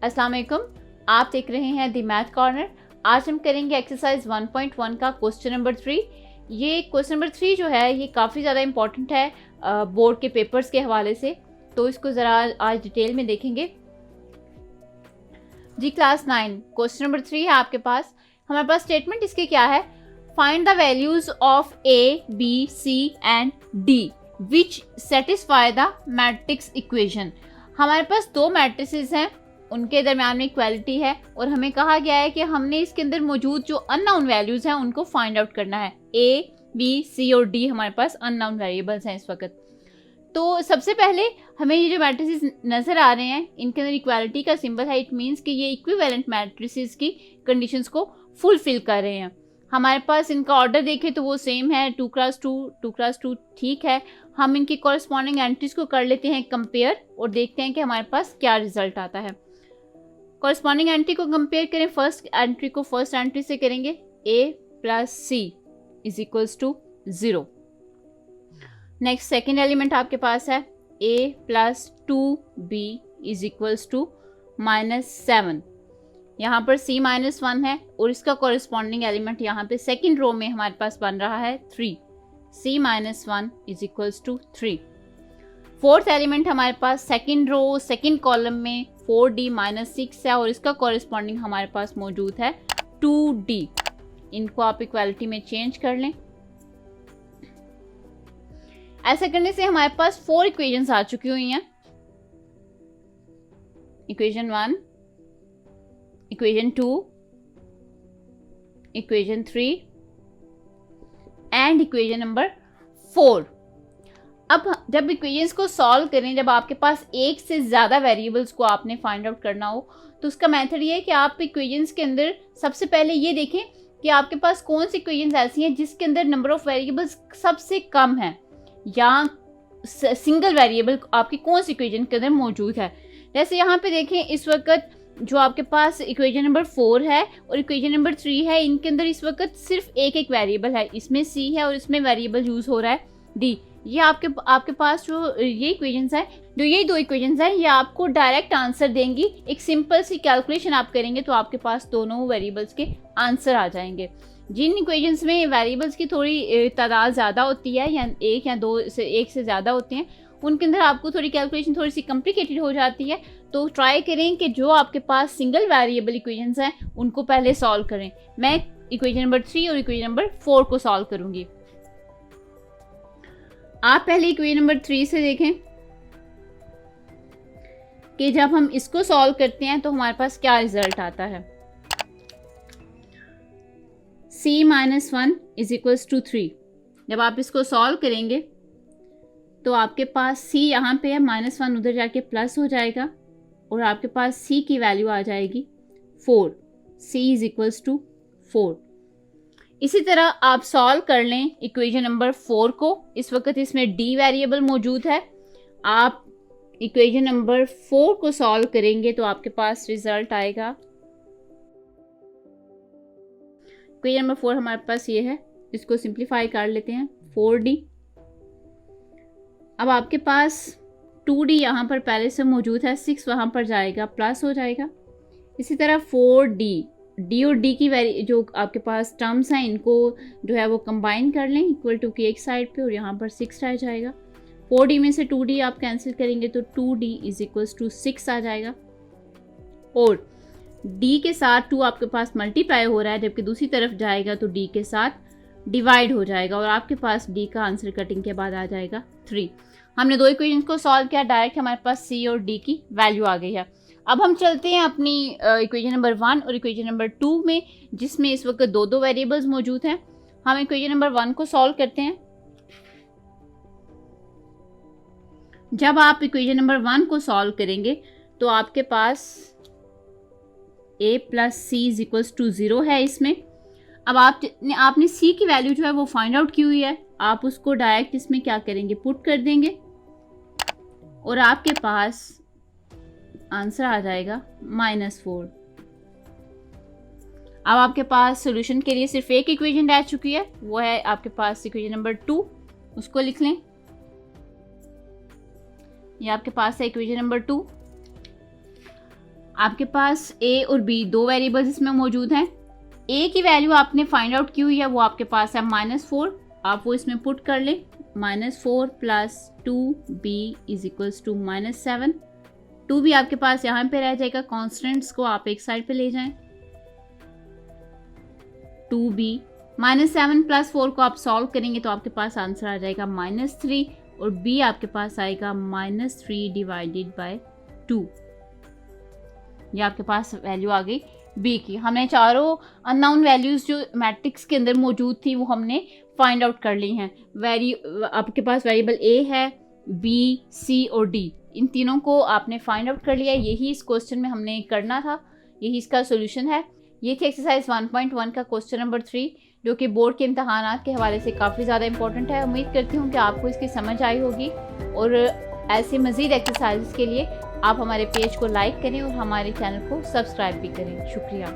अस्सलाम वालेकुम, आप देख रहे हैं दी मैथ कॉर्नर। आज हम करेंगे एक्सरसाइज 1.1 का क्वेश्चन नंबर 3। ये क्वेश्चन नंबर 3 जो है ये काफ़ी ज़्यादा इंपॉर्टेंट है बोर्ड के पेपर्स के हवाले से, तो इसको ज़रा आज डिटेल में देखेंगे। जी क्लास 9 क्वेश्चन नंबर 3 है आपके पास। हमारे पास स्टेटमेंट इसके क्या है, find the values of A B C and D which satisfy the matrix equation. हमारे पास दो मैट्रिसेस हैं, उनके दरम्यान में इक्वालिटी है और हमें कहा गया है कि हमने इसके अंदर मौजूद जो अननोन वैल्यूज हैं उनको फाइंड आउट करना है। ए बी सी और डी हमारे पास अननोन वेरिएबल्स हैं इस वक्त। तो सबसे पहले हमें ये जो मैट्रिसेस नज़र आ रहे हैं इनके अंदर इक्वालिटी का सिंबल है। इट मीन्स कि ये इक्विवेलेंट मैट्रिसेस की कंडीशंस को फुलफिल कर रहे हैं। हमारे पास इनका ऑर्डर देखें तो वो सेम है, 2x2 ठीक है। हम इनकी कॉरस्पॉन्डिंग एंट्रीज को कर लेते हैं कंपेयर और देखते हैं कि हमारे पास क्या रिजल्ट आता है। कॉरस्पॉन्डिंग एंट्री को कंपेयर करें, फर्स्ट एंट्री को फर्स्ट एंट्री से करेंगे, a plus C is equals to 0। Next second element आपके पास है a plus 2b is equals to -7। यहाँ पर c -1 है और इसका कॉरस्पॉन्डिंग एलिमेंट यहाँ पे सेकेंड रो में हमारे पास बन रहा है 3। c -1 is equals to 3। Fourth element हमारे पास सेकेंड रो सेकेंड कॉलम में 4d -6 है और इसका कॉरस्पॉन्डिंग हमारे पास मौजूद है 2d। इनको आप इक्वालिटी में चेंज कर लें। ऐसा करने से हमारे पास 4 इक्वेशंस आ चुकी हुई हैं। Equation 1, equation 2, equation 3 and equation number 4। अब जब इक्वेशंस को सॉल्व करें, जब आपके पास एक से ज़्यादा वेरिएबल्स को आपने फाइंड आउट करना हो तो उसका मेथड ये है कि आप इक्वेशंस के अंदर सबसे पहले ये देखें कि आपके पास कौन सी इक्वेशंस ऐसी हैं जिसके अंदर नंबर ऑफ वेरिएबल्स सबसे कम है या सिंगल वेरिएबल आपकी कौन सी इक्वेशन के अंदर मौजूद है। जैसे यहाँ पे देखें, इस वक्त जो आपके पास इक्वेशन नंबर 4 है और इक्वेशन नंबर 3 है, इनके अंदर इस वक्त सिर्फ एक वेरिएबल है, इसमें सी है और इसमें वेरिएबल यूज हो रहा है डी। ये आपके पास जो ये इक्वेशंस हैं, जो ये दो इक्वेशंस हैं, ये आपको डायरेक्ट आंसर देंगी। एक सिंपल सी कैलकुलेशन आप करेंगे तो आपके पास दोनों वेरिएबल्स के आंसर आ जाएंगे। जिन इक्वेशंस में वेरिएबल्स की थोड़ी तादाद ज़्यादा होती है या एक या दो से एक से ज़्यादा होते हैं, उनके अंदर आपको थोड़ी कैलकुलेशन थोड़ी सी कॉम्प्लिकेटेड हो जाती है। तो ट्राई करें कि जो आपके पास सिंगल वेरिएबल इक्वेशंस हैं उनको पहले सॉल्व करें। मैं इक्वेशन नंबर 3 और इक्वेशन नंबर 4 को सॉल्व करूँगी। आप पहले इक्वेशन नंबर 3 से देखें कि जब हम इसको सॉल्व करते हैं तो हमारे पास क्या रिजल्ट आता है। c -1 is equals to 3। जब आप इसको सॉल्व करेंगे तो आपके पास c यहाँ पे है, -1 उधर जाके प्लस हो जाएगा और आपके पास c की वैल्यू आ जाएगी 4। c is equals to 4। इसी तरह आप सॉल्व कर लें इक्वेशन नंबर 4 को। इस वक्त इसमें d वेरिएबल मौजूद है। आप इक्वेशन नंबर 4 को सॉल्व करेंगे तो आपके पास रिजल्ट आएगा। इक्वेशन नंबर 4 हमारे पास ये है, इसको सिंप्लीफाई कर लेते हैं 4d। अब आपके पास 2d यहाँ पर पहले से मौजूद है, 6 वहाँ पर जाएगा प्लस हो जाएगा। इसी तरह 4d, d और d की जो आपके पास टर्म्स हैं इनको जो है वो कंबाइन कर लें इक्वल टू की एक साइड पे और यहाँ पर 6 रह जाएगा। 4d में से 2d आप कैंसिल करेंगे तो 2d इज इक्वल्स टू 6 आ जाएगा और d के साथ 2 आपके पास मल्टीप्लाई हो रहा है, जबकि दूसरी तरफ जाएगा तो d के साथ डिवाइड हो जाएगा और आपके पास d का आंसर कटिंग के बाद आ जाएगा 3। हमने दो इक्वेशंस को सॉल्व किया, डायरेक्ट हमारे पास c और d की वैल्यू आ गई है। अब हम चलते हैं अपनी इक्वेशन नंबर 1 और इक्वेशन नंबर 2 में, जिसमें इस वक्त दो वेरिएबल्स मौजूद हैं। हम इक्वेशन नंबर 1 को सॉल्व करते हैं। जब आप इक्वेशन नंबर 1 को सॉल्व करेंगे तो आपके पास a plus C is equals to 0 है इसमें। अब आपने c की वैल्यू जो है वो फाइंड आउट की हुई है, आप उसको डायरेक्ट इसमें क्या करेंगे, पुट कर देंगे और आपके पास आंसर आ जाएगा -4। अब आपके पास सॉल्यूशन के लिए सिर्फ एक इक्वेशन रह चुकी है, वो है आपके पास इक्वेशन नंबर 2, उसको लिख लें। ये आपके पास है इक्वेशन नंबर 2। आपके पास a और b दो वेरिएबल्स इसमें मौजूद हैं। a की वैल्यू आपने फाइंड आउट की हुई है, वो आपके पास है -4, आप वो इसमें पुट कर लें। -4 + 2b = -7। 2b आपके पास यहाँ पे रह जाएगा, कॉन्स्टेंट्स को आप एक साइड पे ले जाएं। 2b -7 + 4 को आप सॉल्व करेंगे तो आपके पास आंसर आ जाएगा -3 और b आपके पास आएगा -3 / 2। ये आपके पास वैल्यू आ गई b की। हमने चारों अननोन वैल्यूज जो मैट्रिक्स के अंदर मौजूद थी वो हमने फाइंड आउट कर ली हैं। आपके पास वेरिएबल a है, b, c और d, इन तीनों को आपने फाइंड आउट कर लिया। यही इस क्वेश्चन में हमने करना था, यही इसका सोल्यूशन है। ये थी एक्सरसाइज 1.1 का क्वेश्चन नंबर 3, जो कि बोर्ड के इम्तहानात के हवाले से काफ़ी ज़्यादा इंपॉर्टेंट है। उम्मीद करती हूँ कि आपको इसकी समझ आई होगी और ऐसे मज़ीद एक्सरसाइज के लिए आप हमारे पेज को लाइक करें और हमारे चैनल को सब्सक्राइब भी करें। शुक्रिया।